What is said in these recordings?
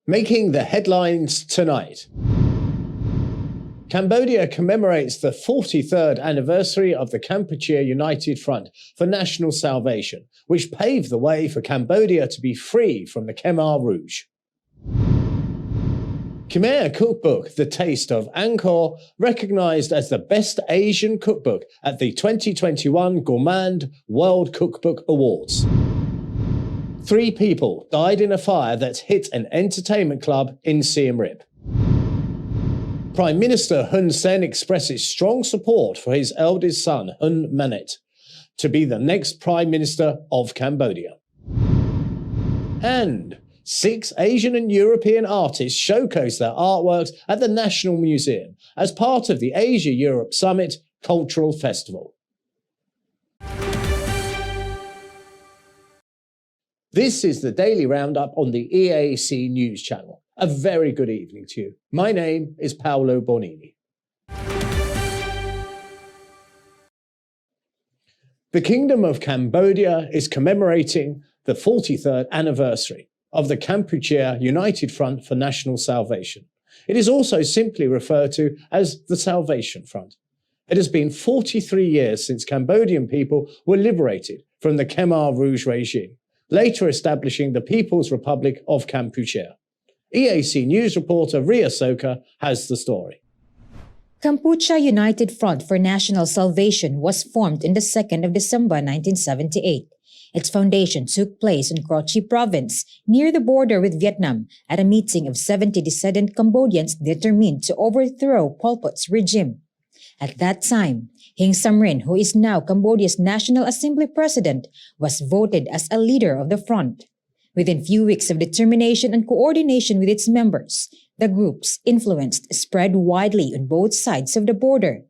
Making the headlines tonight. Cambodia commemorates the 43rd anniversary of the Kampuchea United Front for National Salvation, which paved the way for Cambodia to be free from the Khmer Rouge. Khmer cookbook The Taste of Angkor, recognized as the best Asian cookbook at the 2021 Gourmand World Cookbook Awards. 3 people died in a fire that hit an entertainment club in Siem Reap. Prime Minister Hun Sen expresses strong support for his eldest son, Hun Manet, to be the next Prime Minister of Cambodia. And 6 Asian and European artists showcase their artworks at the National Museum as part of the Asia-Europe Summit Cultural Festival. This is the Daily Roundup on the EAC News Channel. A very good evening to you. My name is Paolo Bonini. The Kingdom of Cambodia is commemorating the 43rd anniversary of the Kampuchea United Front for National Salvation. It is also simply referred to as the Salvation Front. It has been 43 years since Cambodian people were liberated from the Khmer Rouge regime, later establishing the People's Republic of Kampuchea. EAC News reporter Ria Soka has the story. Kampuchea United Front for National Salvation was formed on the 2nd of December 1978. Its foundation took place in Kro-Chi province, near the border with Vietnam, at a meeting of 70 dissident Cambodians determined to overthrow Pol Pot's regime. At that time, Heng Samrin, who is now Cambodia's National Assembly President, was voted as a leader of the front. Within few weeks of determination and coordination with its members, the group's influence spread widely on both sides of the border.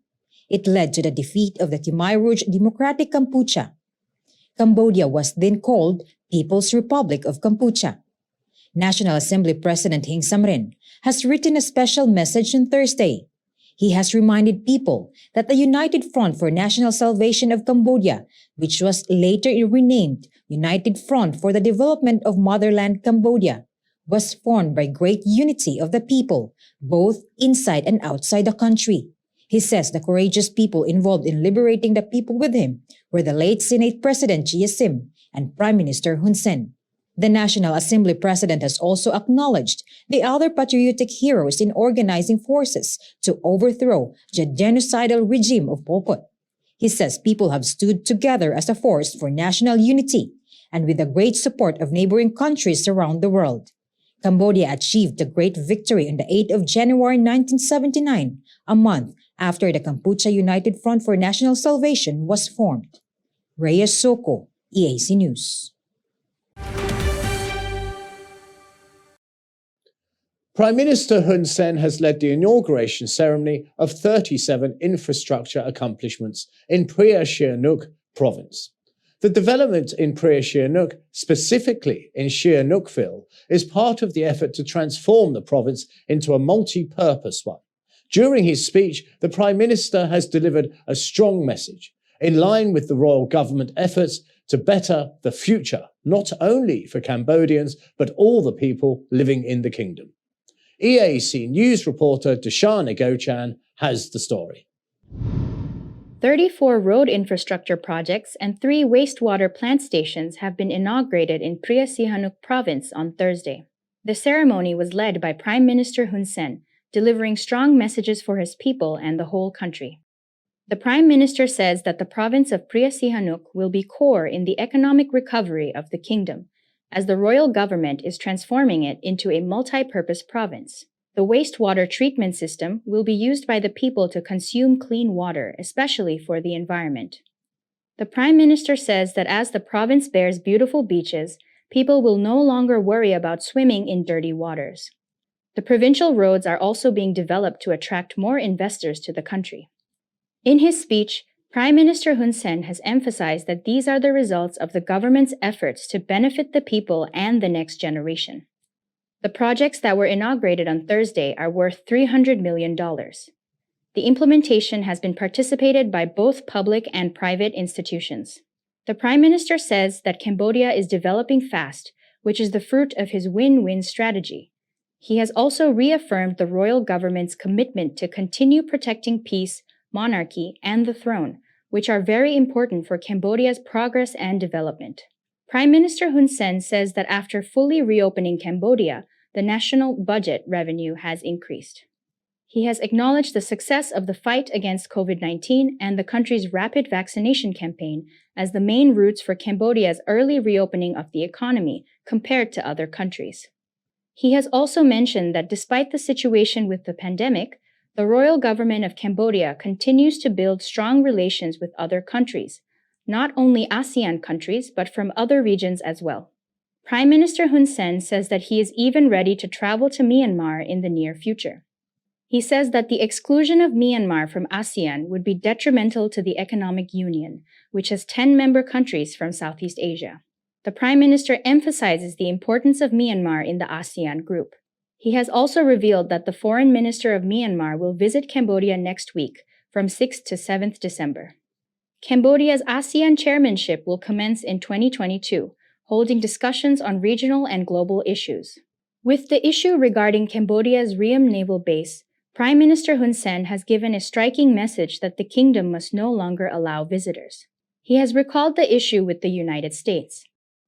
It led to the defeat of the Khmer Rouge Democratic Kampuchea. Cambodia was then called People's Republic of Kampuchea. National Assembly President Heng Samrin has written a special message on Thursday. He has reminded people that the United Front for National Salvation of Cambodia, which was later renamed United Front for the Development of Motherland Cambodia, was formed by great unity of the people, both inside and outside the country. He says the courageous people involved in liberating the people with him were the late Senate President Chea Sim and Prime Minister Hun Sen. The National Assembly President has also acknowledged the other patriotic heroes in organizing forces to overthrow the genocidal regime of Pol Pot. He says people have stood together as a force for national unity and with the great support of neighboring countries around the world. Cambodia achieved a great victory on the 8th of January 1979, a month after the Kampuchea United Front for National Salvation was formed. Reyes Soko, EAC News. Prime Minister Hun Sen has led the inauguration ceremony of 37 infrastructure accomplishments in Pria Sihanouk province. The development in Pria Sihanouk, specifically in Sihanoukville, is part of the effort to transform the province into a multi-purpose one. During his speech, the Prime Minister has delivered a strong message in line with the royal government efforts to better the future, not only for Cambodians, but all the people living in the kingdom. EAC News reporter Deshana Gochan has the story. 34 road infrastructure projects and 3 wastewater plant stations have been inaugurated in Pria Sihanouk province on Thursday. The ceremony was led by Prime Minister Hun Sen, delivering strong messages for his people and the whole country. The Prime Minister says that the province of Pria Sihanouk will be core in the economic recovery of the kingdom, as the royal government is transforming it into a multi-purpose province. The wastewater treatment system will be used by the people to consume clean water, especially for the environment. The Prime Minister says that as the province bears beautiful beaches, people will no longer worry about swimming in dirty waters. The provincial roads are also being developed to attract more investors to the country. In his speech, Prime Minister Hun Sen has emphasized that these are the results of the government's efforts to benefit the people and the next generation. The projects that were inaugurated on Thursday are worth $300 million. The implementation has been participated by both public and private institutions. The Prime Minister says that Cambodia is developing fast, which is the fruit of his win-win strategy. He has also reaffirmed the royal government's commitment to continue protecting peace, monarchy, and the throne, which are very important for Cambodia's progress and development. Prime Minister Hun Sen says that after fully reopening Cambodia, the national budget revenue has increased. He has acknowledged the success of the fight against COVID-19 and the country's rapid vaccination campaign as the main routes for Cambodia's early reopening of the economy compared to other countries. He has also mentioned that despite the situation with the pandemic, the royal government of Cambodia continues to build strong relations with other countries, not only ASEAN countries, but from other regions as well. Prime Minister Hun Sen says that he is even ready to travel to Myanmar in the near future. He says that the exclusion of Myanmar from ASEAN would be detrimental to the economic union, which has 10 member countries from Southeast Asia. The Prime Minister emphasizes the importance of Myanmar in the ASEAN group. He has also revealed that the Foreign Minister of Myanmar will visit Cambodia next week, from 6th to 7th December. Cambodia's ASEAN chairmanship will commence in 2022, holding discussions on regional and global issues. With the issue regarding Cambodia's Ream naval base, Prime Minister Hun Sen has given a striking message that the kingdom must no longer allow visitors. He has recalled the issue with the United States.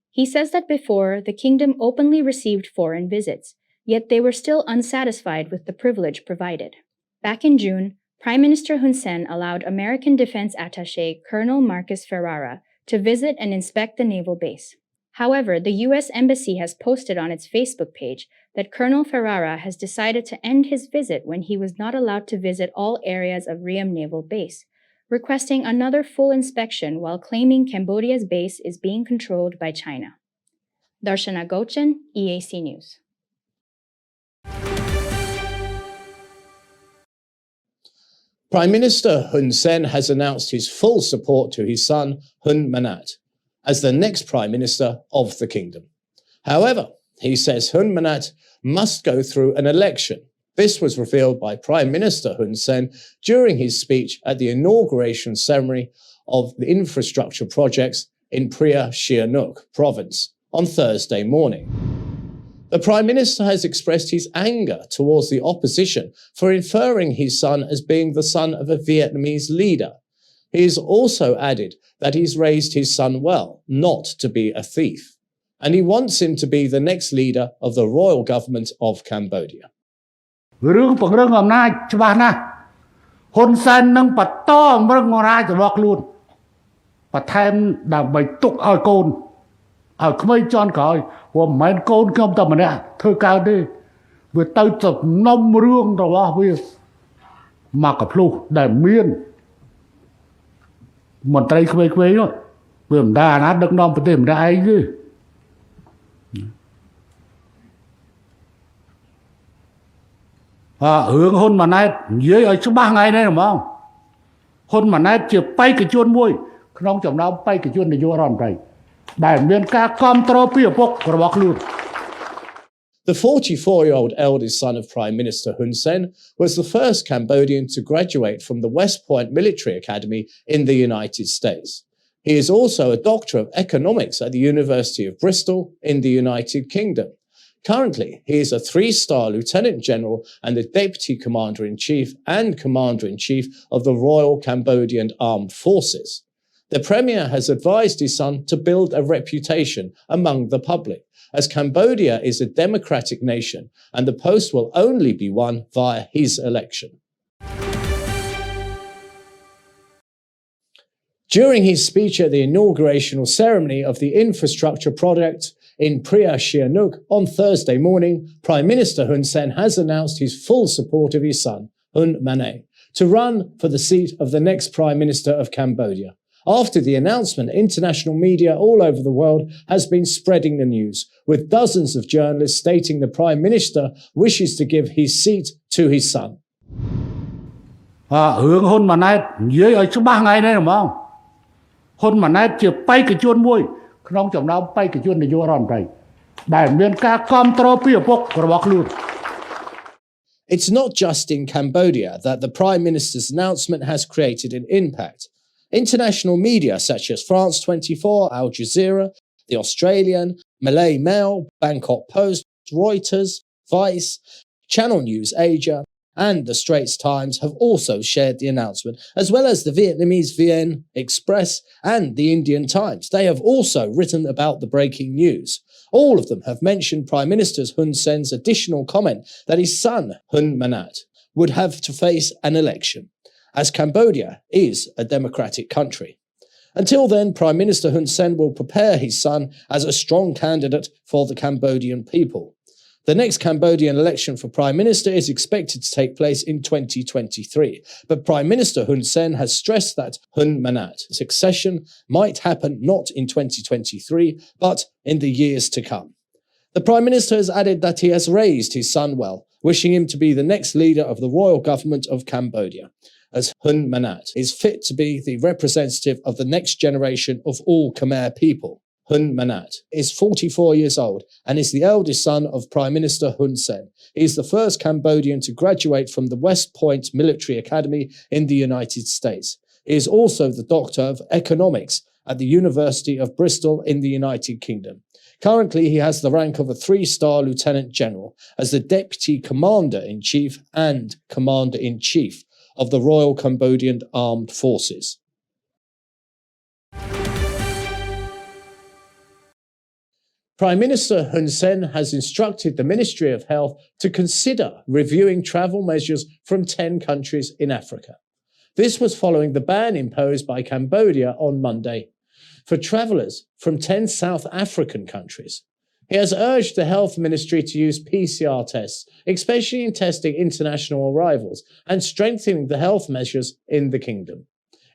He says that before, the kingdom openly received foreign visits, yet they were still unsatisfied with the privilege provided. Back in June, Prime Minister Hun Sen allowed American Defense Attaché Colonel Marcus Ferrara to visit and inspect the naval base. However, the U.S. Embassy has posted on its Facebook page that Colonel Ferrara has decided to end his visit when he was not allowed to visit all areas of Ream Naval Base, requesting another full inspection while claiming Cambodia's base is being controlled by China. Darshana Gochan, EAC News. Prime Minister Hun Sen has announced his full support to his son, Hun Manat, as the next Prime Minister of the kingdom. However, he says Hun Manat must go through an election. This was revealed by Prime Minister Hun Sen during his speech at the inauguration ceremony of the infrastructure projects in Pria Sihanouk province on Thursday morning. The Prime Minister has expressed his anger towards the opposition for inferring his son as being the son of a Vietnamese leader. He has also added that he's raised his son well, not to be a thief, and he wants him to be the next leader of the royal government of Cambodia. រឿងពង្រឹងអំណាចច្បាស់ណាស់ហ៊ុនសែននឹងបន្តពង្រឹងអំណាចរបស់ខ្លួនបន្ថែមដើម្បីទុកឲ្យកូនឲ្យក្មេងជាន់ក្រោយព្រោះមិនមែនកូនខ្ញុំតែម្នាក់ធ្វើកើតទេវាទៅសំណុំរឿងរបស់វាមកកភ្លុះដែលមានមន្ត្រីក្មេងៗនោះវាមិនដាណាដឹកនាំប្រទេសម្នាក់ឯងទេរឿងហ៊ុនម៉ាណែតនិយាយឲ្យច្បាស់ថ្ងៃនេះហ្មងហ៊ុនម៉ាណែតជាបេក្ខជនមួយក្នុងចំណោមបេក្ខជននាយករដ្ឋមន្ត្រីដែលមានការគាំទ្រពីឪពុករបស់ខ្លួន The 44-year-old eldest son of Prime Minister Hun Sen was the first Cambodian to graduate from the West Point Military Academy in the United States. He is also a Doctor of Economics at the University of Bristol in the United Kingdom. Currently, he is a 3-star Lieutenant General and the Deputy Commander-in-Chief and Commander-in-Chief of the Royal Cambodian Armed Forces. The Premier has advised his son to build a reputation among the public, as Cambodia is a democratic nation and the post will only be won via his election. During his speech at the inaugurational ceremony of the infrastructure project in Pria Sihanouk on Thursday morning, Prime Minister Hun Sen has announced his full support of his son, Hun Manat, to run for the seat of the next Prime Minister of Cambodia. After the announcement, international media all over the world has been spreading the news, with dozens of journalists stating the Prime Minister wishes to give his seat to his son. រឿងហ៊ុនម៉ាណែតនិយាយឲ្យច្បាស់ថ្ងៃនេះហ្មងហ៊ុនម៉ាណែតជាបេក្ខជនមួយក្នុងចំណោមបេក្ខជននាយករដ្ឋមន្ត្រីដែលមានការគាំទ្រពីឪពុករបស់ខ្លួន It's not just in Cambodia that the Prime Minister's announcement has created an impact. International media such as France 24, Al Jazeera, The Australian, Malay Mail, Bangkok Post, Reuters, Vice, Channel News Asia, and the Straits Times have also shared the announcement, as well as the Vietnamese VN Express and the Indian Times. They have also written about the breaking news. All of them have mentioned Prime Minister Hun Sen's additional comment that his son, Hun Manat, would have to face an election, as Cambodia is a democratic country. Until then, Prime Minister Hun Sen will prepare his son as a strong candidate for the Cambodian people. The next Cambodian election for Prime Minister is expected to take place in 2023, but Prime Minister Hun Sen has stressed that Hun Manat's succession might happen not in 2023, but in the years to come. The Prime Minister has added that he has raised his son well, wishing him to be the next leader of the royal government of Cambodia, as Hun Manat is fit to be the representative of the next generation of all Khmer people. Hun Manat is 44 years old and is the eldest son of Prime Minister Hun Sen. He is the first Cambodian to graduate from the West Point Military Academy in the United States. He is also the Doctor of Economics at the University of Bristol in the United Kingdom. Currently, he has the rank of a 3-star Lieutenant General as the Deputy Commander-in-Chief and Commander-in-Chief of the Royal Cambodian Armed Forces. Prime Minister Hun Sen has instructed the Ministry of Health to consider reviewing travel measures from 10 countries in Africa. This was following the ban imposed by Cambodia on Monday for travellers from 10 South African countries. He has urged the Health Ministry to use PCR tests, especially in testing international arrivals, and strengthening the health measures in the kingdom.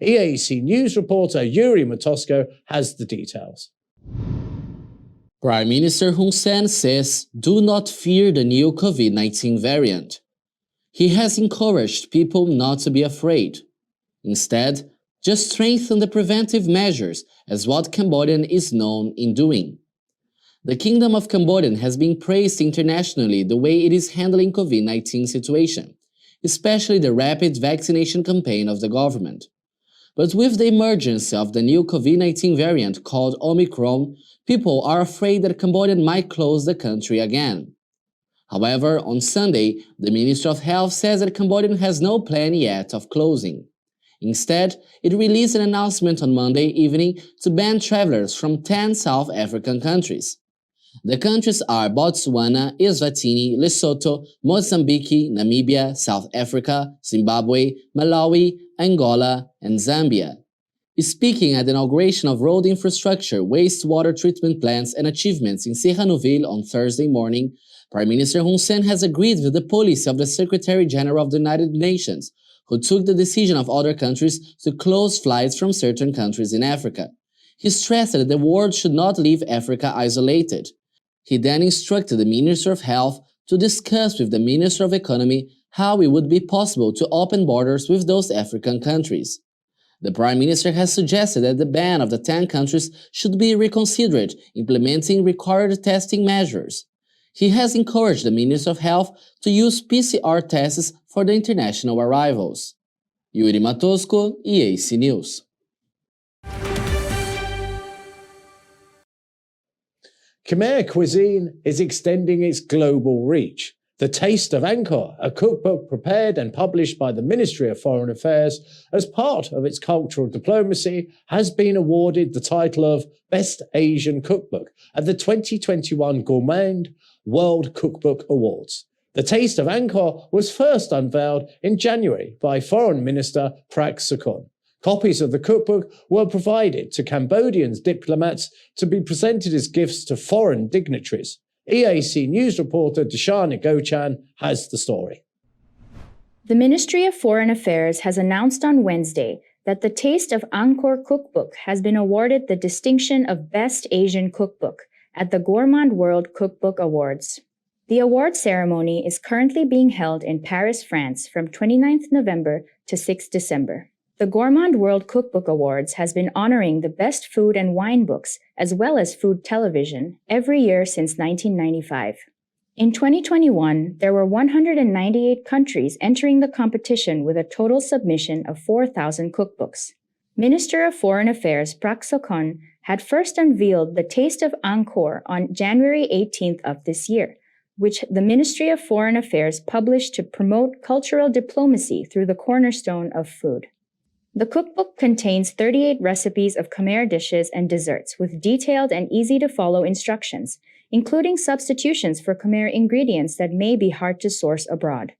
EAC News reporter Yuri Matosko has the details. Prime Minister Hun Sen says, "Do not fear the new COVID-19 variant." He has encouraged people not to be afraid. Instead, just strengthen the preventive measures as what Cambodian is known in doing. The Kingdom of Cambodia has been praised internationally the way it is handling COVID-19 situation, especially the rapid vaccination campaign of the government. But with the emergence of the new COVID-19 variant called Omicron, people are afraid that Cambodia might close the country again. However, on Sunday, the Ministry of Health says that Cambodia has no plan yet of closing. Instead, it released an announcement on Monday evening to ban travelers from 10 South African countries. The countries are Botswana, Eswatini, Lesotho, Mozambique, Namibia, South Africa, Zimbabwe, Malawi, Angola, and Zambia. Speaking at the inauguration of road infrastructure, wastewater treatment plants, and achievements in Sihanoukville on Thursday morning, Prime Minister Hun Sen has agreed with the policy of the Secretary General of the United Nations, who took the decision of other countries to close flights from certain countries in Africa. He stressed that the world should not leave Africa isolated. He then instructed the Minister of Health to discuss with the Minister of Economy how it would be possible to open borders with those African countries. The Prime Minister has suggested that the ban of the 10 countries should be reconsidered, implementing required testing measures. He has encouraged the Minister of Health to use PCR tests for the international arrivals. Yuri Matosko, EAC News. Khmer cuisine is extending its global reach. The Taste of Angkor, a cookbook prepared and published by the Ministry of Foreign Affairs as part of its cultural diplomacy, has been awarded the title of Best Asian Cookbook at the 2021 Gourmand World Cookbook Awards. The Taste of Angkor was first unveiled in January by Foreign Minister Prak Sokhonn. Copies of the cookbook were provided to Cambodian diplomats to be presented as gifts to foreign dignitaries. EAC News reporter Deshana Gochan has the story. The Ministry of Foreign Affairs has announced on Wednesday that the Taste of Angkor cookbook has been awarded the distinction of Best Asian Cookbook at the Gourmand World Cookbook Awards. The award ceremony is currently being held in Paris, France from 29th November to 6 December. The Gourmand World Cookbook Awards has been honoring the best food and wine books as well as food television every year since 1995. In 2021, there were 198 countries entering the competition with a total submission of 4,000 cookbooks. Minister of Foreign Affairs Prak Sokhonn had first unveiled the Taste of Angkor on January 18th of this year, which the Ministry of Foreign Affairs published to promote cultural diplomacy through the cornerstone of food. The cookbook contains 38 recipes of Khmer dishes and desserts with detailed and easy-to-follow instructions, including substitutions for Khmer ingredients that may be hard to source abroad.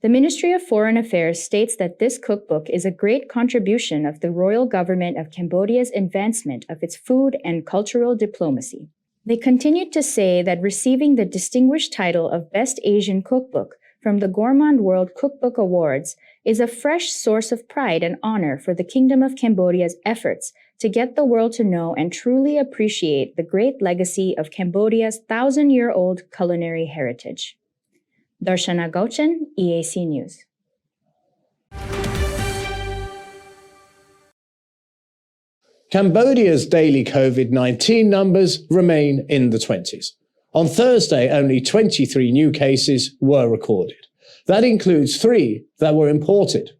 The Ministry of Foreign Affairs states that this cookbook is a great contribution of the royal government of Cambodia's advancement of its food and cultural diplomacy. They continued to say that receiving the distinguished title of Best Asian Cookbook from the Gourmand World Cookbook Awards is a fresh source of pride and honor for the Kingdom of Cambodia's efforts to get the world to know and truly appreciate the great legacy of Cambodia's 1,000-year-old culinary heritage. Darshana Gauchan, EAC News. Cambodia's daily COVID-19 numbers remain in the 20s. On Thursday, only 23 new cases were recorded. That includes 3 that were imported.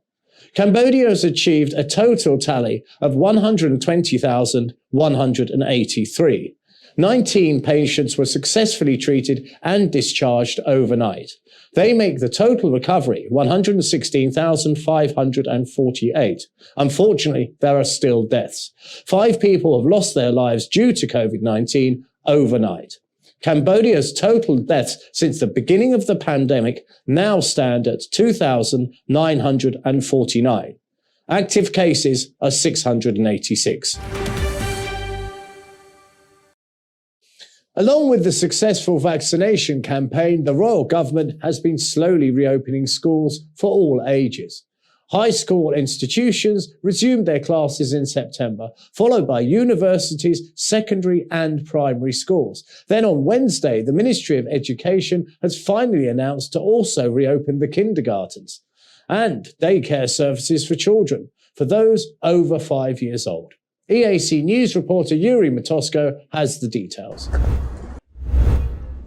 Cambodia has achieved a total tally of 120,183. 19 patients were successfully treated and discharged overnight. They make the total recovery 116,548. Unfortunately, there are still deaths. 5 people have lost their lives due to COVID-19 overnight. Cambodia's total deaths since the beginning of the pandemic now stand at 2,949. Active cases are 686. Along with the successful vaccination campaign, the royal government has been slowly reopening schools for all ages. High school institutions resumed their classes in September, followed by universities, secondary and primary schools. Then on Wednesday, the Ministry of Education has finally announced to also reopen the kindergartens and daycare services for children, for those over 5 years old. EAC News reporter Yuri Matosko has the details.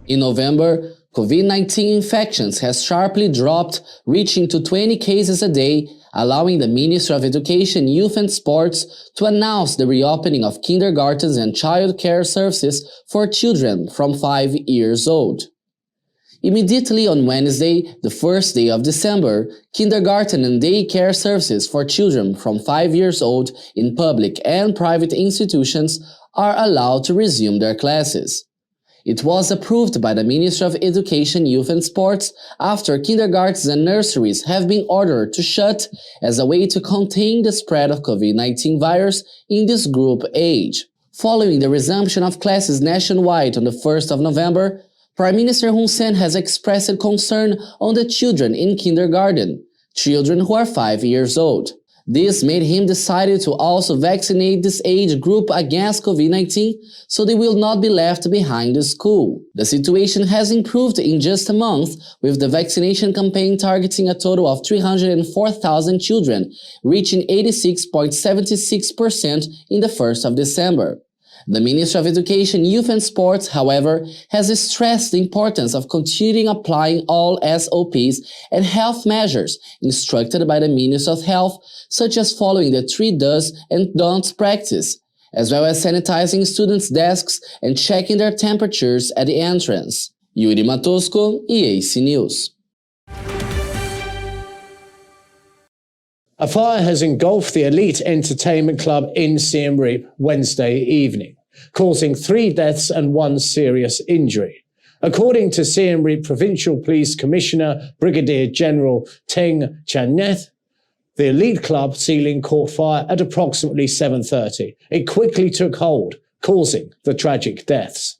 In November, COVID-19 infections has sharply dropped, reaching to 20 cases a day, allowing the Ministry of Education, Youth and Sports to announce the reopening of kindergartens and child care services for children from 5 years old. Immediately on Wednesday, the first day of December, kindergarten and daycare services for children from 5 years old in public and private institutions are allowed to resume their classes. It was approved by the Ministry of Education, Youth and Sports after kindergartens and nurseries have been ordered to shut as a way to contain the spread of COVID-19 virus in this group age. Following the resumption of classes nationwide on the 1st of November, Prime Minister Hun Sen has expressed concern on the children in kindergarten, children who are 5 years old. This made him decide to also vaccinate this age group against COVID-19 so they will not be left behind the school. The situation has improved in just a month, with the vaccination campaign targeting a total of 304,000 children, reaching 86.76% in the 1st of December. The Ministry of Education, Youth and Sports, however, has stressed the importance of continuing applying all SOPs and health measures instructed by the Ministry of Health, such as following the 3 does and don'ts practice, as well as sanitizing students' desks and checking their temperatures at the entrance. Yuri Matosko, EAC News. A fire has engulfed the elite entertainment club in Siem Reap Wednesday evening, causing 3 deaths and 1 serious injury. According to Siem Reap Provincial Police Commissioner Brigadier General Teng Chaneth, the elite club ceiling caught fire at approximately 7:30. It quickly took hold, causing the tragic deaths.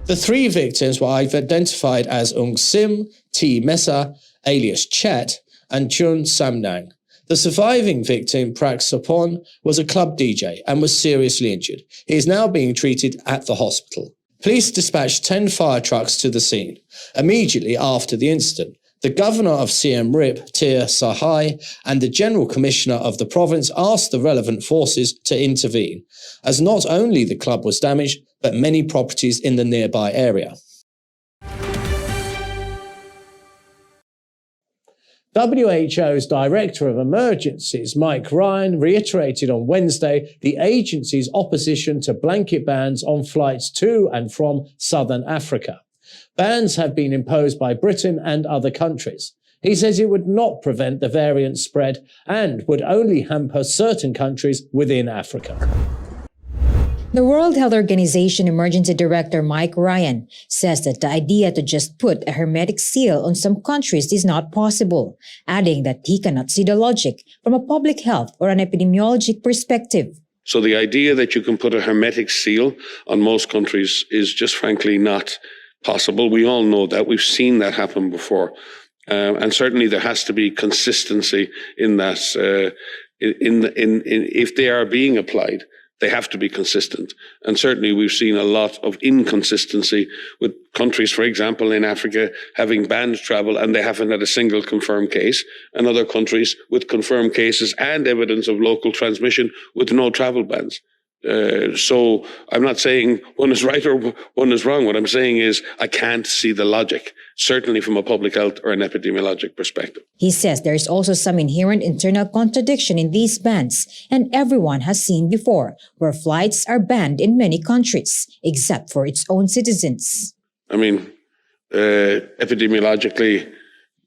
The 3 victims were identified as Ung Sim, T. Mesa, alias Chet, and Chun Samnang. The surviving victim, Prak Sopon, was a club DJ and was seriously injured. He is now being treated at the hospital. Police dispatched 10 fire trucks to the scene. Immediately after the incident, the governor of Siem Reap, Tir Sahai, and the general commissioner of the province asked the relevant forces to intervene, as not only the club was damaged, but many properties in the nearby area. WHO's Director of Emergencies, Mike Ryan, reiterated on Wednesday the agency's opposition to blanket bans on flights to and from southern Africa. Bans have been imposed by Britain and other countries. He says it would not prevent the variant spread and would only hamper certain countries within Africa. The World Health Organization Emergency Director Mike Ryan says that the idea to just put a hermetic seal on some countries is not possible, adding that he cannot see the logic from a public health or an epidemiologic perspective. So the idea that you can put a hermetic seal on most countries is just frankly not possible. We all know that. We've seen that happen before. And certainly there has to be consistency in that. If they are being applied, they have to be consistent. And certainly we've seen a lot of inconsistency with countries, for example, in Africa having banned travel and they haven't had a single confirmed case, and other countries with confirmed cases and evidence of local transmission with no travel bans. So I'm not saying one is right or one is wrong. What I'm saying is I can't see the logic, certainly from a public health or an epidemiologic perspective. He says there is also some inherent internal contradiction in these bans, and everyone has seen before where flights are banned in many countries, except for its own citizens. I mean, epidemiologically,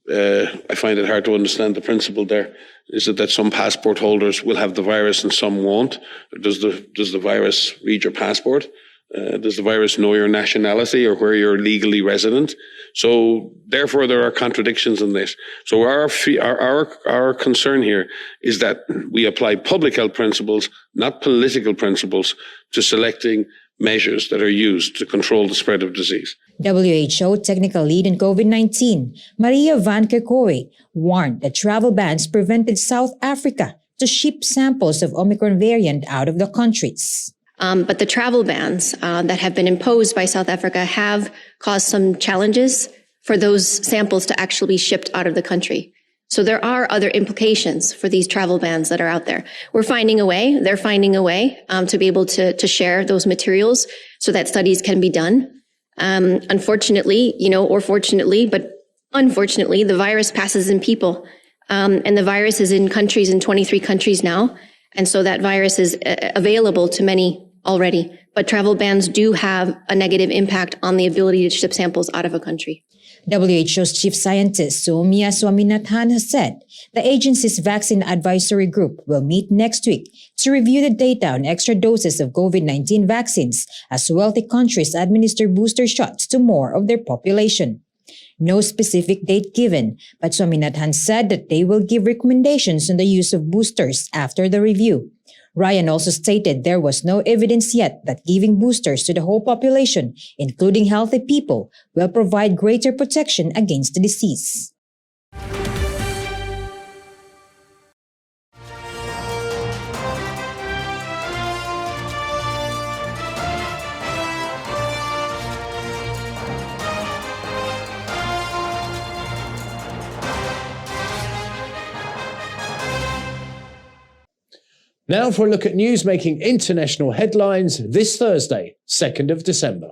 I find it hard to understand the principle there. Is it that some passport holders will have the virus and some won't? Does the virus read your passport? Does the virus know your nationality or where you're legally resident? So therefore, there are contradictions in this. So our concern here is that we apply public health principles, not political principles, to selecting measures that are used to control the spread of disease. WHO technical lead in COVID-19, Maria van Kerkhove, warned that travel bans prevented South Africa to ship samples of Omicron variant out of the countries. But the travel bans that have been imposed by South Africa have caused some challenges for those samples to actually be shipped out of the country. So there are other implications for these travel bans that are out there. They're finding a way to be able to share those materials so that studies can be done. Unfortunately, or fortunately, but unfortunately, the virus passes in people. And the virus is in 23 countries now. And so that virus is available to many already. But travel bans do have a negative impact on the ability to ship samples out of a country. WHO's chief scientist Soumya Swaminathan has said the agency's vaccine advisory group will meet next week to review the data on extra doses of COVID-19 vaccines as wealthy countries administer booster shots to more of their population. No specific date given, but Swaminathan said that they will give recommendations on the use of boosters after the review. Ryan also stated there was no evidence yet that giving boosters to the whole population, including healthy people, will provide greater protection against the disease. Now for a look at news making international headlines this Thursday, 2nd of December.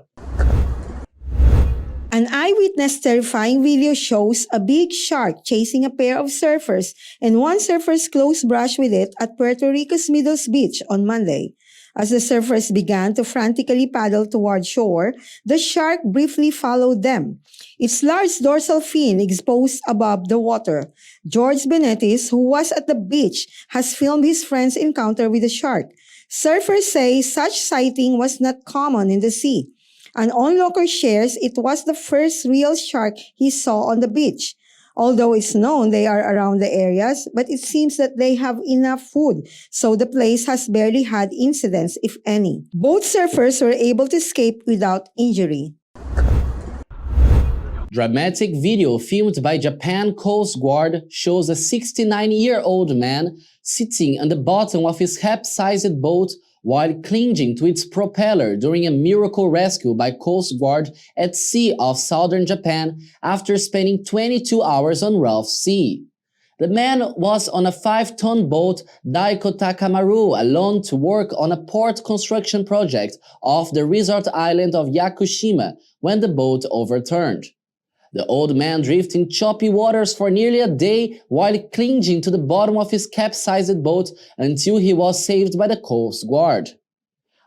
An eyewitness terrifying video shows a big shark chasing a pair of surfers and one surfer's close brush with it at Puerto Rico's Meadows Beach on Monday. As the surfers began to frantically paddle toward shore, the shark briefly followed them, its large dorsal fin exposed above the water. George Benetis, who was at the beach, has filmed his friend's encounter with the shark. Surfers say such sighting was not common in the sea. An onlooker shares it was the first real shark he saw on the beach. Although it's known they are around the areas, but it seems that they have enough food, so the place has barely had incidents, if any. Both surfers were able to escape without injury. Dramatic video filmed by Japan Coast Guard shows a 69-year-old man sitting on the bottom of his capsized boat while clinging to its propeller during a miracle rescue by Coast Guard at sea off southern Japan after spending 22 hours on rough sea. The man was on a 5-ton boat, Daiko Takamaru, alone to work on a port construction project off the resort island of Yakushima when the boat overturned. The old man drifted in choppy waters for nearly a day while clinging to the bottom of his capsized boat until he was saved by the Coast Guard.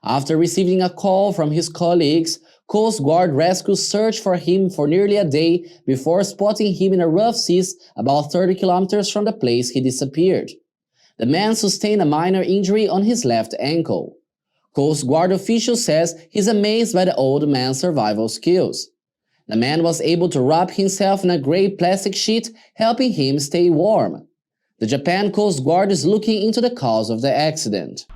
After receiving a call from his colleagues, Coast Guard rescue searched for him for nearly a day before spotting him in a rough seas about 30 kilometers from the place he disappeared. The man sustained a minor injury on his left ankle. Coast Guard official says he's amazed by the old man's survival skills. The man was able to wrap himself in a gray plastic sheet, helping him stay warm. The Japan Coast Guard is looking into the cause of the accident.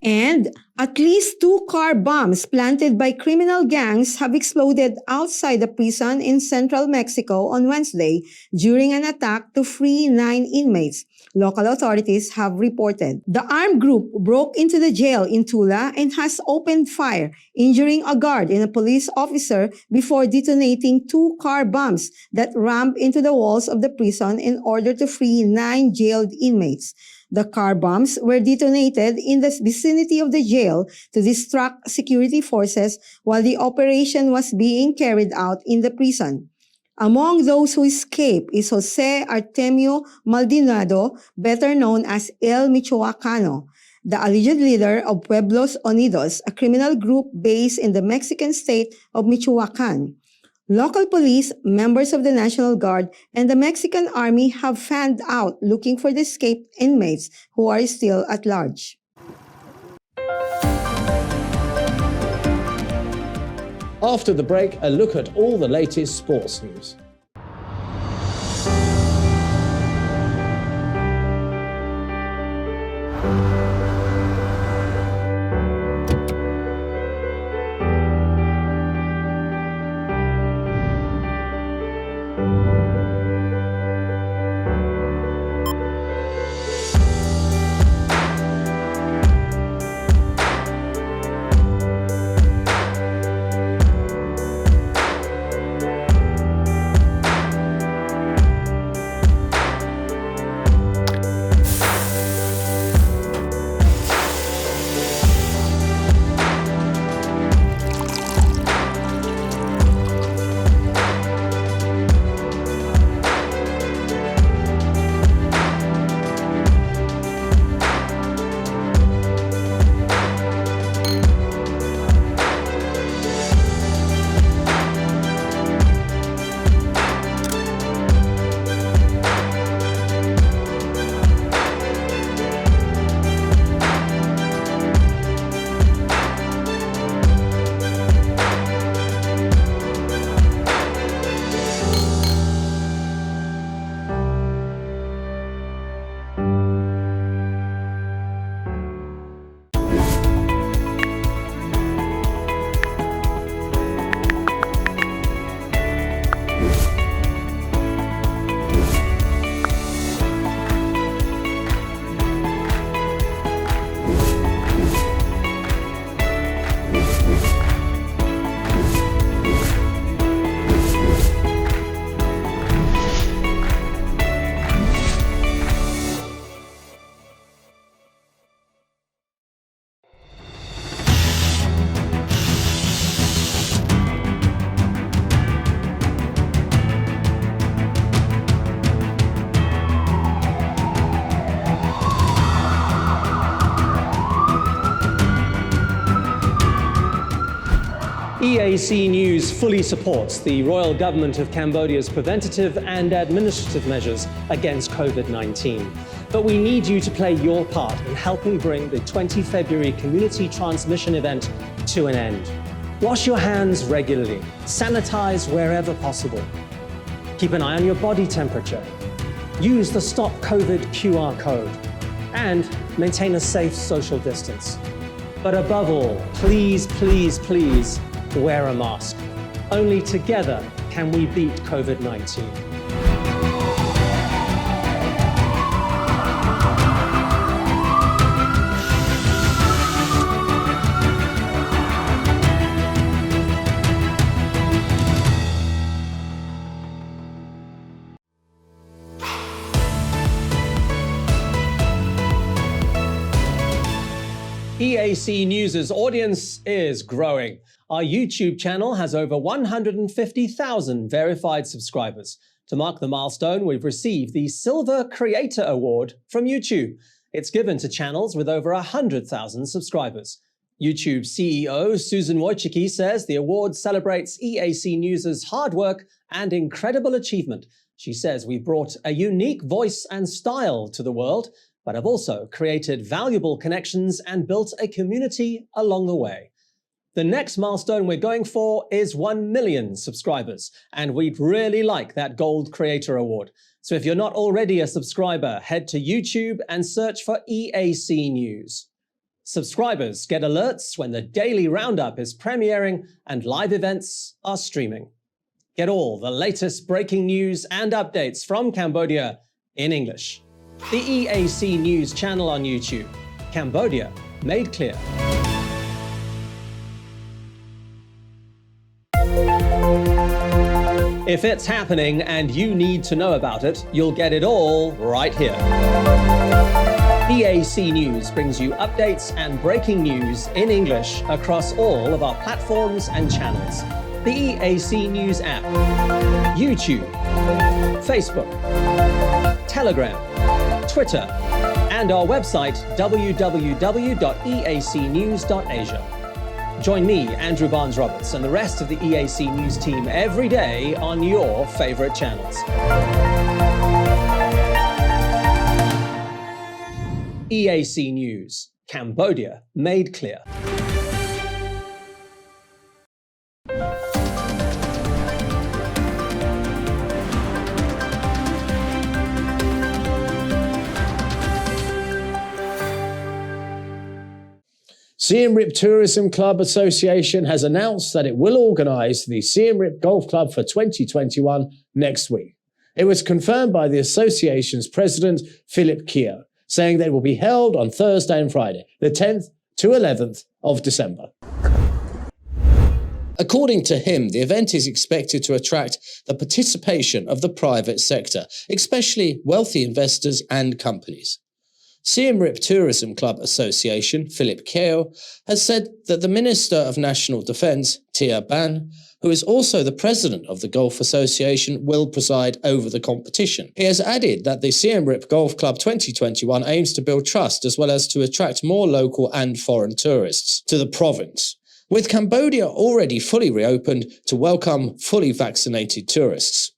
And at least 2 car bombs planted by criminal gangs have exploded outside the prison in central Mexico on Wednesday during an attack to free 9 inmates, local authorities have reported. The armed group broke into the jail in Tula and has opened fire, injuring a guard and a police officer before detonating 2 car bombs that rammed into the walls of the prison in order to free 9 jailed inmates. The car bombs were detonated in the vicinity of the jail to distract security forces while the operation was being carried out in the prison. Among those who escaped is Jose Artemio Maldonado, better known as El Michoacano, the alleged leader of Pueblos Unidos, a criminal group based in the Mexican state of Michoacan. Local police, members of the National Guard, and the Mexican Army have fanned out looking for the escaped inmates who are still at large. After the break, a look at all the latest sports news. EAC News fully supports the Royal Government of Cambodia's preventative and administrative measures against COVID-19. But we need you to play your part in helping bring the 20 February community transmission event to an end. Wash your hands regularly, sanitize wherever possible. Keep an eye on your body temperature. Use the Stop COVID QR code and maintain a safe social distance. But above all, please, please, please, wear a mask. Only together can we beat COVID-19. EAC News' audience is growing. Our YouTube channel has over 150,000 verified subscribers. To mark the milestone, we've received the Silver Creator Award from YouTube. It's given to channels with over 100,000 subscribers. YouTube CEO Susan Wojcicki says the award celebrates EAC News' hard work and incredible achievement. She says we brought a unique voice and style to the world, but have also created valuable connections and built a community along the way. The next milestone we're going for is 1 million subscribers, and we'd really like that Gold Creator Award. So if you're not already a subscriber, head to YouTube and search for EAC News. Subscribers get alerts when the daily Roundup is premiering and live events are streaming. Get all the latest breaking news and updates from Cambodia in English. The EAC News channel on YouTube. Cambodia made clear. If it's happening and you need to know about it, you'll get it all right here. EAC News brings you updates and breaking news in English across all of our platforms and channels. The EAC News app, YouTube, Facebook, Telegram, Twitter, and our website www.eacnews.asia. Join me, Andrew Barnes-Roberts, and the rest of the EAC News team every day on your favorite channels. EAC News, Cambodia made clear. Siem Reap Tourism Club Association has announced that it will organise the Siem Reap Golf Club for 2021 next week. It was confirmed by the association's president, Philip Kier, saying they will be held on Thursday and Friday, the 10th to 11th of December. According to him, the event is expected to attract the participation of the private sector, especially wealthy investors and companies. Siem Reap Tourism Club Association, Philip Kier, has said that the Minister of National Defence, Tia Ban, who is also the president of the Golf Association, will preside over the competition. He has added that the Siem Reap Golf Club 2021 aims to build trust as well as to attract more local and foreign tourists to the province, with Cambodia already fully reopened to welcome fully vaccinated tourists.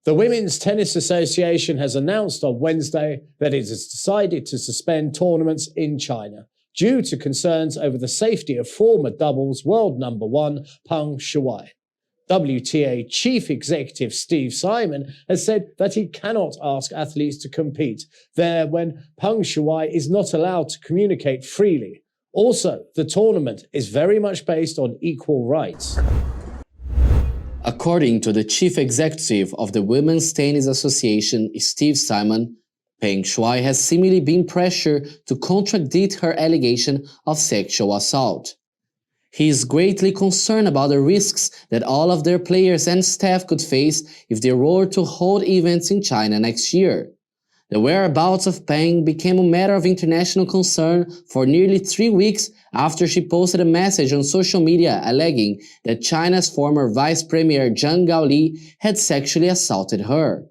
The Women's Tennis Association has announced on Wednesday that it has decided to suspend tournaments in China due to concerns over the safety of former doubles world number one Peng Shuai. WTA Chief Executive Steve Simon has said that he cannot ask athletes to compete there when Peng Shuai is not allowed to communicate freely. Also, the tournament is very much based on equal rights. According to the chief executive of the Women's Tennis Association, Steve Simon, Peng Shuai has seemingly been pressured to contradict her allegation of sexual assault. He is greatly concerned about the risks that all of their players and staff could face if they were to hold events in China next year. The whereabouts of Peng became a matter of international concern for nearly 3 weeks after she posted a message on social media alleging that China's former Vice Premier Zhang Gaoli had sexually assaulted her.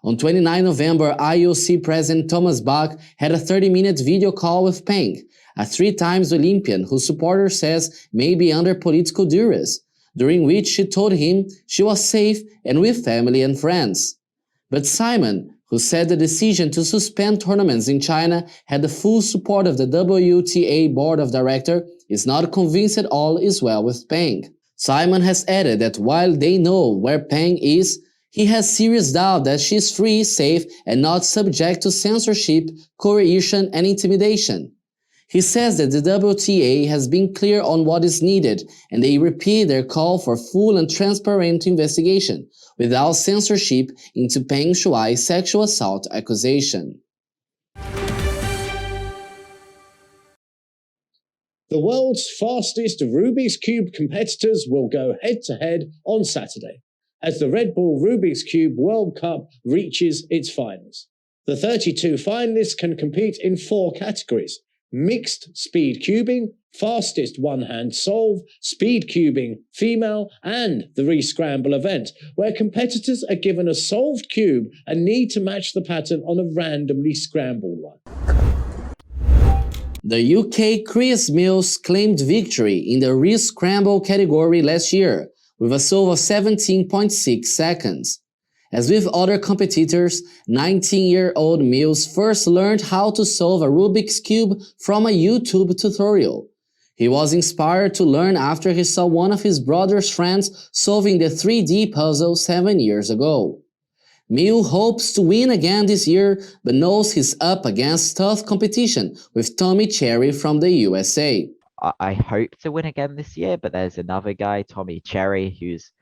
On 29 November, IOC President Thomas Bach had a 30-minute video call with Peng, a 3-time Olympian whose supporter says may be under political duress, during which she told him she was safe and with family and friends. But Simon, who said the decision to suspend tournaments in China had the full support of the WTA Board of Directors, is not convinced at all is well with Peng. Simon has added that while they know where Peng is, he has serious doubt that she is free, safe, and not subject to censorship, coercion, and intimidation. He says that the WTA has been clear on what is needed, and they repeat their call for full and transparent investigation, without censorship, into Peng Shuai's sexual assault accusation. The world's fastest Rubik's Cube competitors will go head-to-head on Saturday, as the Red Bull Rubik's Cube World Cup reaches its finals. The 32 finalists can compete in 4 categories: mixed speed cubing, fastest one-hand solve, speed cubing female, and the re-scramble event, where competitors are given a solved cube and need to match the pattern on a randomly scrambled one. The UK Chris Mills claimed victory in the re-scramble category last year with a solve of 17.6 seconds. As with other competitors, 19-year-old Mills first learned how to solve a Rubik's Cube from a YouTube tutorial. He was inspired to learn after he saw one of his brother's friends solving the 3D puzzle 7 years ago. Mills hopes to win again this year, but knows he's up against tough competition with Tommy Cherry from the USA. I hope to win again this year, but there's another guy, Tommy Cherry, who's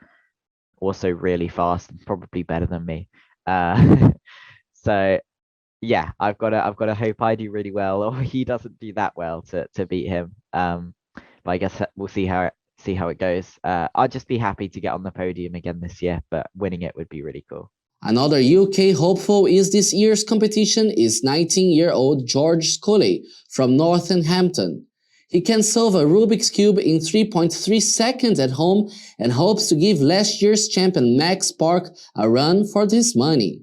also really fast and probably better than me. So yeah, I've got to hope I do really well, or he doesn't do that well to beat him. But I guess we'll see how it goes. I'll just be happy to get on the podium again this year, but winning it would be really cool. Another UK hopeful is this year's competition is 19-year-old George Scully from Northampton. He can solve a Rubik's Cube in 3.3 seconds at home and hopes to give last year's champion Max Park a run for this money.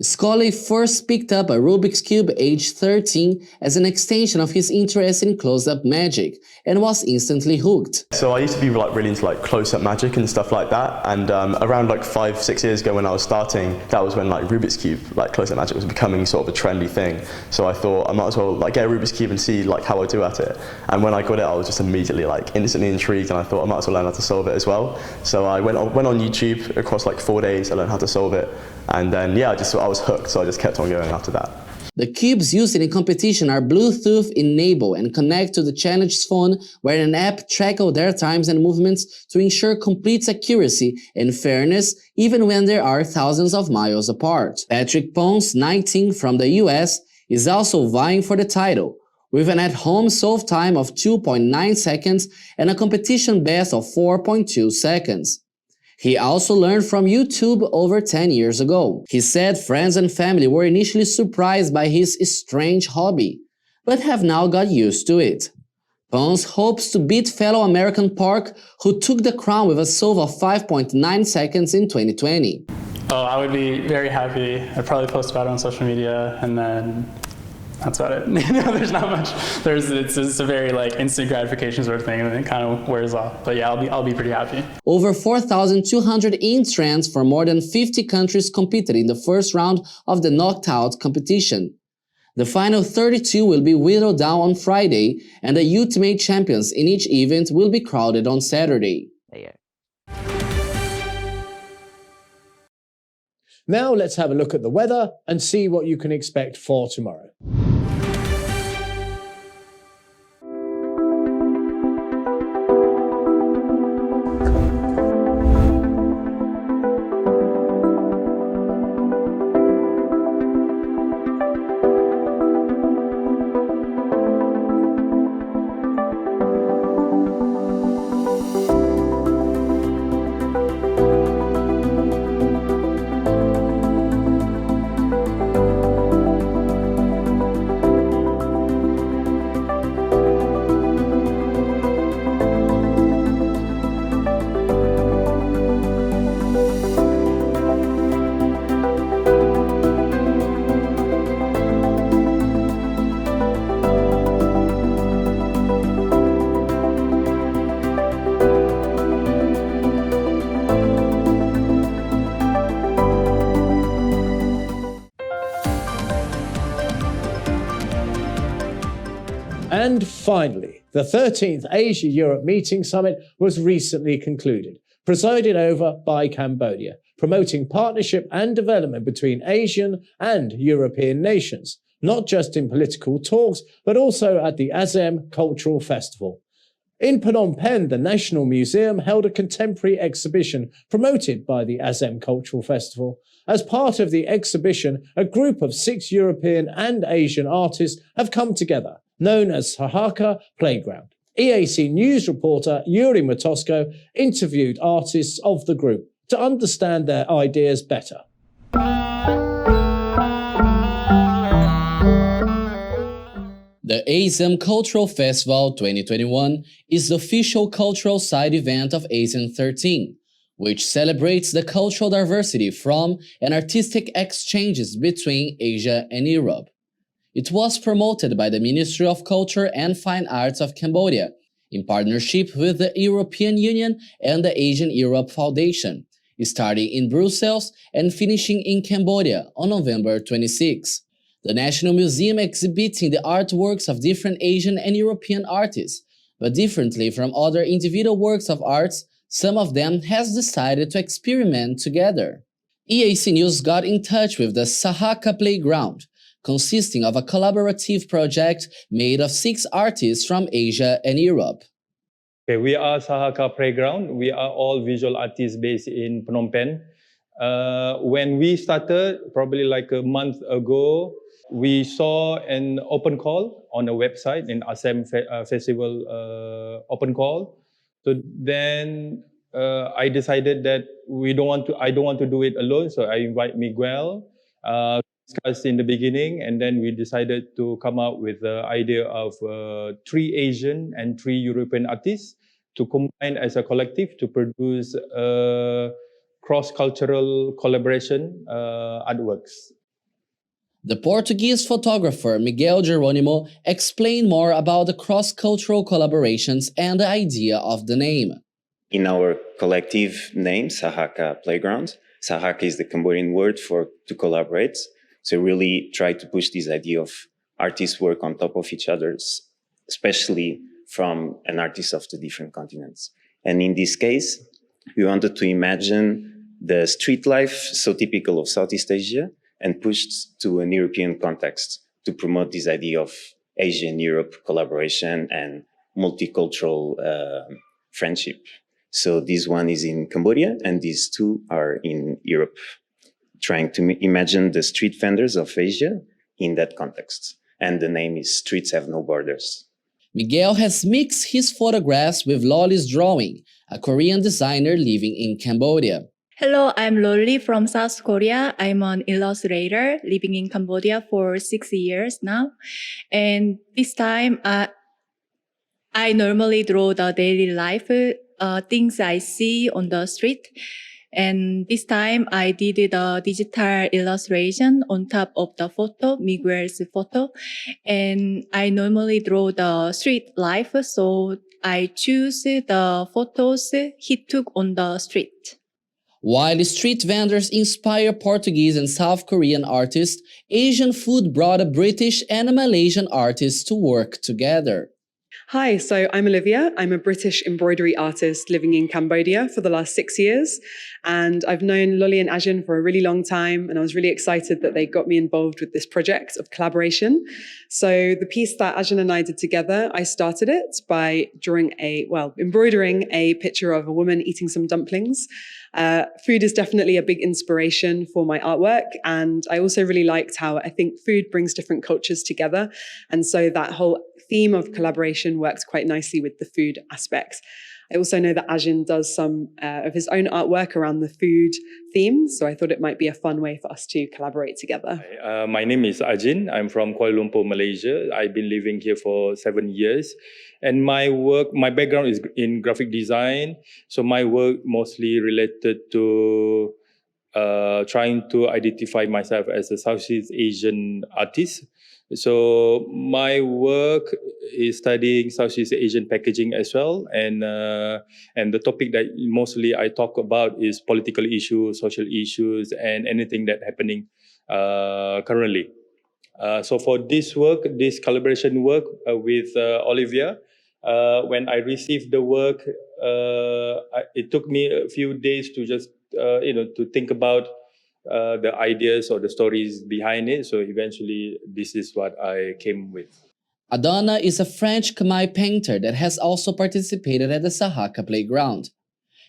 Scully first picked up a Rubik's Cube aged 13 as an extension of his interest in close-up magic and was instantly hooked. So I used to be really into close-up magic and stuff like that, and around 5-6 years ago when I was starting, that was when Rubik's Cube, close-up magic was becoming sort of a trendy thing. So I thought I might as well get a Rubik's Cube and see how I do at it. And when I got it, I was just immediately instantly intrigued, and I thought I might as well learn how to solve it as well. So I went on YouTube across 4 days. I learned how to solve it, and then yeah, I was hooked, so I just kept on going after that. The cubes used in competition are Bluetooth enabled and connect to the challenger's phone, where an app tracks their times and movements to ensure complete accuracy and fairness even when they are thousands of miles apart. Patrick Pons, 19 from the US, is also vying for the title, with an at-home solve time of 2.9 seconds and a competition best of 4.2 seconds. He also learned from YouTube over 10 years ago. He said friends and family were initially surprised by his strange hobby, but have now got used to it. Pons hopes to beat fellow American Park, who took the crown with a solve of 5.9 seconds in 2020. Oh, I would be very happy. I'd probably post about it on social media, and then that's about it. There's not much. It's a very instant gratification sort of thing, and it kind of wears off. But yeah, I'll be pretty happy. Over 4,200 entrants from more than 50 countries competed in the first round of the knockout competition. The final 32 will be whittled down on Friday, and the ultimate champions in each event will be crowded on Saturday. Now let's have a look at the weather and see what you can expect for tomorrow. And finally, the 13th Asia-Europe Meeting Summit was recently concluded, presided over by Cambodia, promoting partnership and development between Asian and European nations, not just in political talks, but also at the ASEM Cultural Festival. In Phnom Penh, the National Museum held a contemporary exhibition promoted by the ASEM Cultural Festival. As part of the exhibition, a group of 6 European and Asian artists have come together, known as Sahaka Playground. EAC News reporter Yuri Matosko interviewed artists of the group to understand their ideas better. The ASEM Cultural Festival 2021 is the official cultural side event of ASEM 13, which celebrates the cultural diversity from and artistic exchanges between Asia and Europe. It was promoted by the Ministry of Culture and Fine Arts of Cambodia in partnership with the European Union and the Asian Europe Foundation, starting in Brussels and finishing in Cambodia on November 26. The National Museum exhibiting the artworks of different Asian and European artists, but differently from other individual works of arts, some of them has decided to experiment together. EAC News got in touch with the Sahaka Playground, consisting of a collaborative project made of 6 artists from Asia and Europe. Okay, we are Sahaka Playground. We are all visual artists based in Phnom Penh. When we started, probably like a month ago, we saw an open call on a website, in Assam Festival open call. So then I decided that I don't want to do it alone. So I invite Miguel, discussed in the beginning, and then we decided to come up with the idea of 3 Asian and 3 European artists to combine as a collective to produce cross-cultural collaboration artworks. The Portuguese photographer Miguel Jeronimo explained more about the cross-cultural collaborations and the idea of the name. In our collective name, Sahaka Playground, Sahaka is the Cambodian word for to collaborate. So really try to push this idea of artists work on top of each other, especially from an artist of the different continents. And in this case, we wanted to imagine the street life so typical of Southeast Asia and pushed to an European context to promote this idea of Asia and Europe collaboration and multicultural friendship. So this one is in Cambodia and these 2 are in Europe, trying to imagine the street vendors of Asia in that context. And the name is Streets Have No Borders. Miguel has mixed his photographs with Loli's drawing, a Korean designer living in Cambodia. Hello, I'm Loli from South Korea. I'm an illustrator living in Cambodia for 6 years now. And this time, I normally draw the daily life, things I see on the street. And this time I did the digital illustration on top of the photo, Miguel's photo. And I normally draw the street life, so I choose the photos he took on the street. While street vendors inspire Portuguese and South Korean artists, Asian food brought a British and a Malaysian artist to work together. Hi, so I'm Olivia. I'm a British embroidery artist living in Cambodia for the last 6 years. And I've known Loli and Ajin for a really long time. And I was really excited that they got me involved with this project of collaboration. So the piece that Ajin and I did together, I started it by embroidering a picture of a woman eating some dumplings. Food is definitely a big inspiration for my artwork. And I also really liked how I think food brings different cultures together. And so that whole theme of collaboration works quite nicely with the food aspects. I also know that Ajin does some of his own artwork around the food theme, so I thought it might be a fun way for us to collaborate together. My name is Ajin. I'm from Kuala Lumpur, Malaysia. I've been living here for 7 years. And my background is in graphic design. So my work mostly related to trying to identify myself as a Southeast Asian artist. So my work is studying Southeast Asian packaging as well, and the topic that mostly I talk about is political issues, social issues, and anything that happening currently. So for this collaboration work with Olivia, when I received the work, it took me a few days to just to think about the ideas or the stories behind it. So eventually, this is what I came with. Adana is a French khmer painter that has also participated at the Sahaka Playground.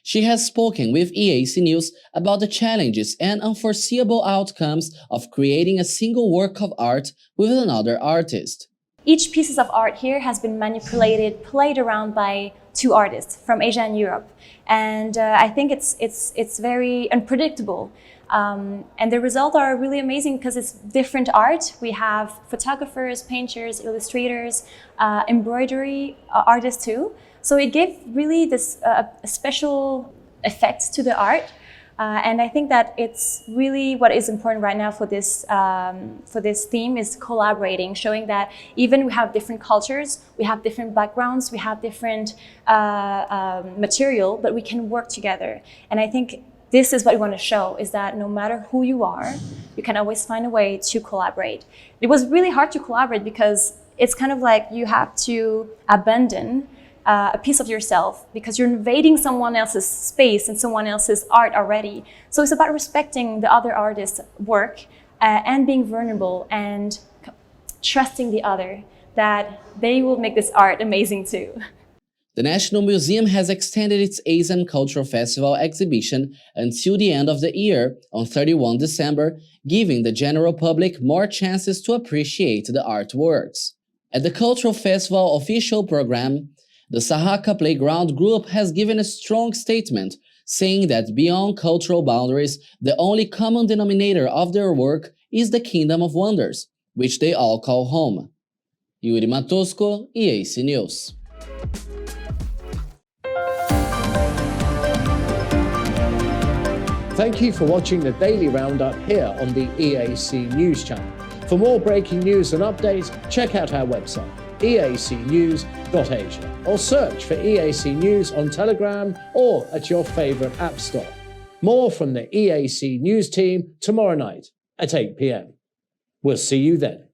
She has spoken with EAC News about the challenges and unforeseeable outcomes of creating a single work of art with another artist. Each piece of art here has been manipulated, played around by 2 artists from Asia and Europe. And I think it's very unpredictable. And the results are really amazing because it's different art. We have photographers, painters, illustrators, embroidery artists too. So it gave really this special effect to the art. And I think that it's really what is important right now for this theme is collaborating, showing that even we have different cultures, we have different backgrounds, we have different material, but we can work together. And I think this is what we want to show, is that no matter who you are, you can always find a way to collaborate. It was really hard to collaborate because it's kind of like you have to abandon a piece of yourself because you're invading someone else's space and someone else's art already. So it's about respecting the other artist's work and being vulnerable and trusting the other that they will make this art amazing too. The National Museum has extended its Asian Cultural Festival exhibition until the end of the year on 31 December, giving the general public more chances to appreciate the artworks. At the Cultural Festival official program, the Sahaka Playground Group has given a strong statement, saying that beyond cultural boundaries, the only common denominator of their work is the Kingdom of Wonders, which they all call home. Yuri Matosco, EAC News. Thank you for watching the Daily Roundup here on the EAC News Channel. For more breaking news and updates, check out our website, eacnews.asia, or search for EAC News on Telegram or at your favorite app store. More from the EAC News team tomorrow night at 8 p.m. We'll see you then.